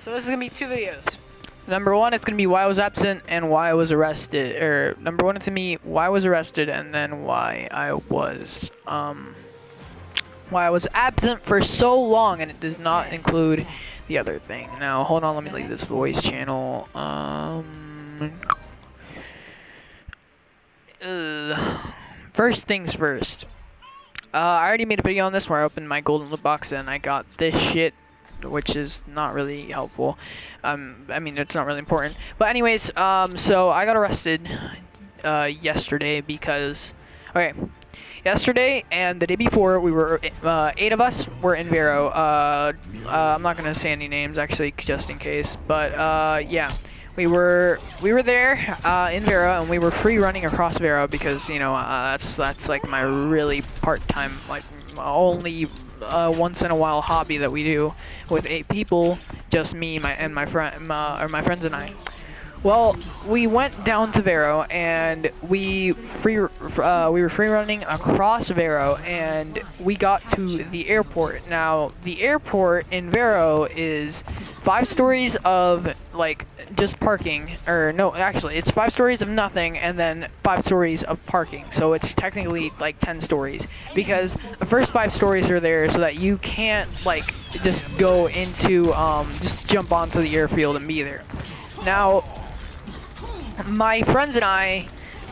So this is gonna be two videos. Number one, it's gonna be why I was absent and why I was arrested. Or number one, it's gonna be why I was arrested and then why I was absent for so long, and it does not include the other thing. Now, hold on, let me leave this voice channel. First things first. I already made a video on this where I opened my golden loot box and I got this shit, which is not really helpful. I mean, it's not really important. But anyways, so I got arrested yesterday because, okay, yesterday and the day before we were 8 of us were in Vero. I'm not gonna say any names actually, just in case. But yeah, we were there in Vero, and we were free running across Vero because, you know, that's like my really part-time, like only once in a while hobby that we do with 8 people, just me, my friends and I. Well, we went down to Vero and we were free running across Vero, and we got to the airport. Now, the airport in Vero is 5 stories of like just parking, or no, actually it's 5 stories of nothing and then 5 stories of parking. So it's technically like 10 stories because the first 5 stories are there so that you can't like just go into just jump onto the airfield and be there. Now, my friends and I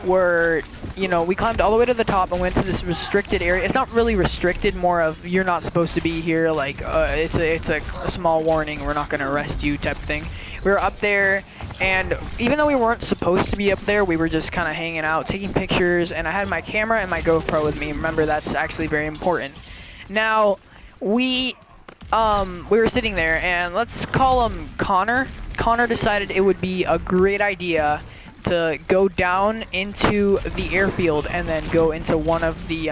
were, you know, we climbed all the way to the top and went to this restricted area. It's not really restricted, more of you're not supposed to be here, like it's a small warning, we're not going to arrest you type thing. We were up there, and even though we weren't supposed to be up there, we were just kind of hanging out, taking pictures, and I had my camera and my GoPro with me. Remember, that's actually very important. Now, we were sitting there, and let's call him Connor. Connor decided it would be a great idea to go down into the airfield and then go into one of the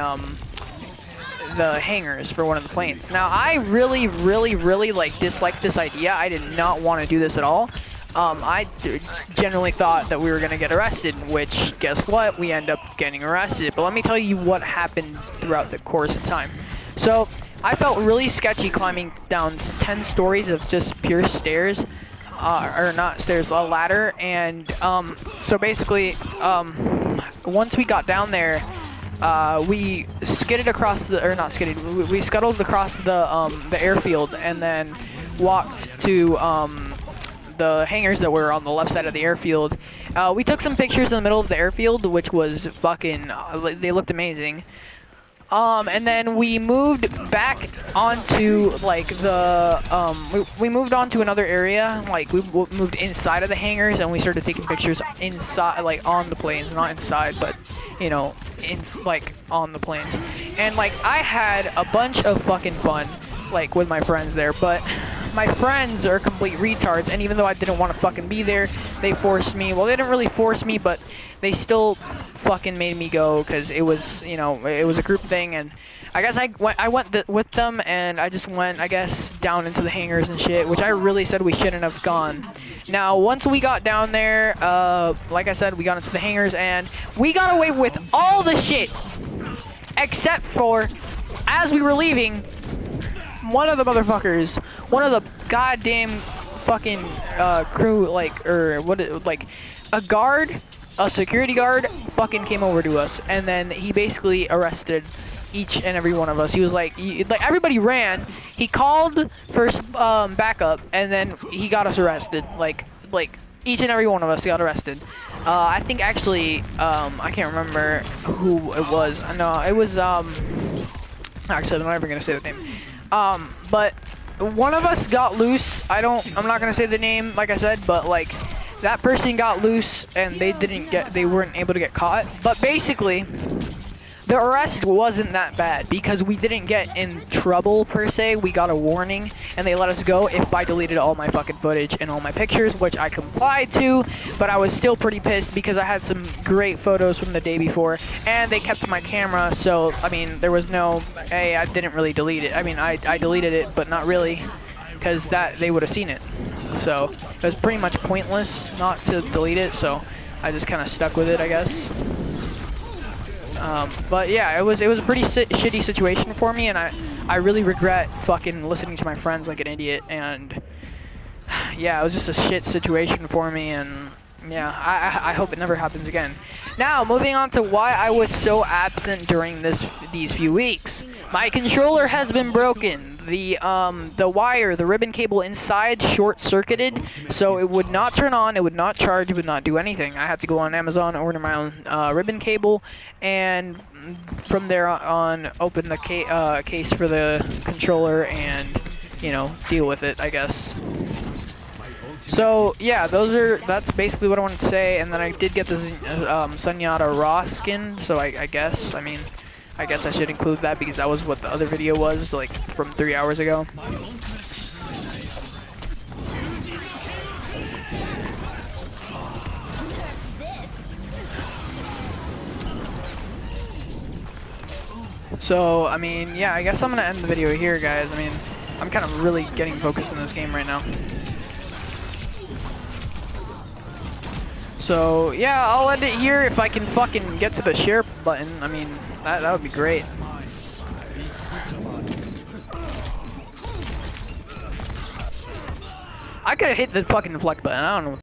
hangars for one of the planes. Now, I really like disliked this idea. I did not want to do this at all. I generally thought that we were gonna get arrested, which, guess what? We end up getting arrested. But let me tell you what happened throughout the course of time. So, I felt really sketchy climbing down 10 stories of just pure stairs. Or not stairs, a ladder, and so basically, once we got down there, we skidded across the, or not skidded, we scuttled across the airfield, and then walked to the hangars that were on the left side of the airfield. We took some pictures in the middle of the airfield, which was fucking, they looked amazing. And then we moved back onto, like, the, we moved on to another area, like, we moved inside of the hangars, and we started taking pictures inside, like, on the planes, not inside, but, you know, like, on the planes. And, like, I had a bunch of fucking fun, like, with my friends there, but my friends are complete retards, and even though I didn't want to fucking be there, they forced me. Well, they didn't really force me, but they still fucking made me go, because it was, you know, it was a group thing, and I guess I went with them, and I just went, I guess, down into the hangars and shit, which I really said we shouldn't have gone. Now, once we got down there, like I said, we got into the hangars, and we got away with all the shit, except for, as we were leaving, one of the motherfuckers, one of the goddamn fucking crew, like, or what, like, a security guard fucking came over to us, and then he basically arrested each and every one of us. He was like, everybody ran. He called first backup, and then he got us arrested. Like each and every one of us got arrested. I think actually, I can't remember who it was. No, it was actually, I'm not ever gonna say the name. But one of us got loose. I'm not gonna say the name, like I said, but like, that person got loose and they weren't able to get caught. But basically, the arrest wasn't that bad because we didn't get in trouble per se. We got a warning and they let us go if I deleted all my fucking footage and all my pictures, which I complied to, but I was still pretty pissed because I had some great photos from the day before and they kept my camera. So, I mean, there was no, hey, I didn't really delete it. I mean, I deleted it, but not really, because they would have seen it. So it was pretty much pointless not to delete it, so I just kind of stuck with it, I guess. But yeah, it was a pretty shitty situation for me, and I really regret fucking listening to my friends like an idiot, and yeah, it was just a shit situation for me, and yeah, I hope it never happens again. Now, moving on to why I was so absent during these few weeks. My controller has been broken. The wire, the ribbon cable inside short-circuited, so it would not turn on, it would not charge, it would not do anything. I had to go on Amazon, order my own ribbon cable, and from there on, open the case for the controller and, you know, deal with it, I guess. So yeah, that's basically what I wanted to say. And then I did get the Sunyata Raw skin, so I guess I should include that because that was what the other video was, like from 3 hours ago. So I mean, yeah, I guess I'm gonna end the video here, guys. I mean, I'm kind of really getting focused in this game right now. So yeah, I'll end it here if I can fucking get to the share button. I mean, that would be great. I could have hit the fucking deflect button. I don't know.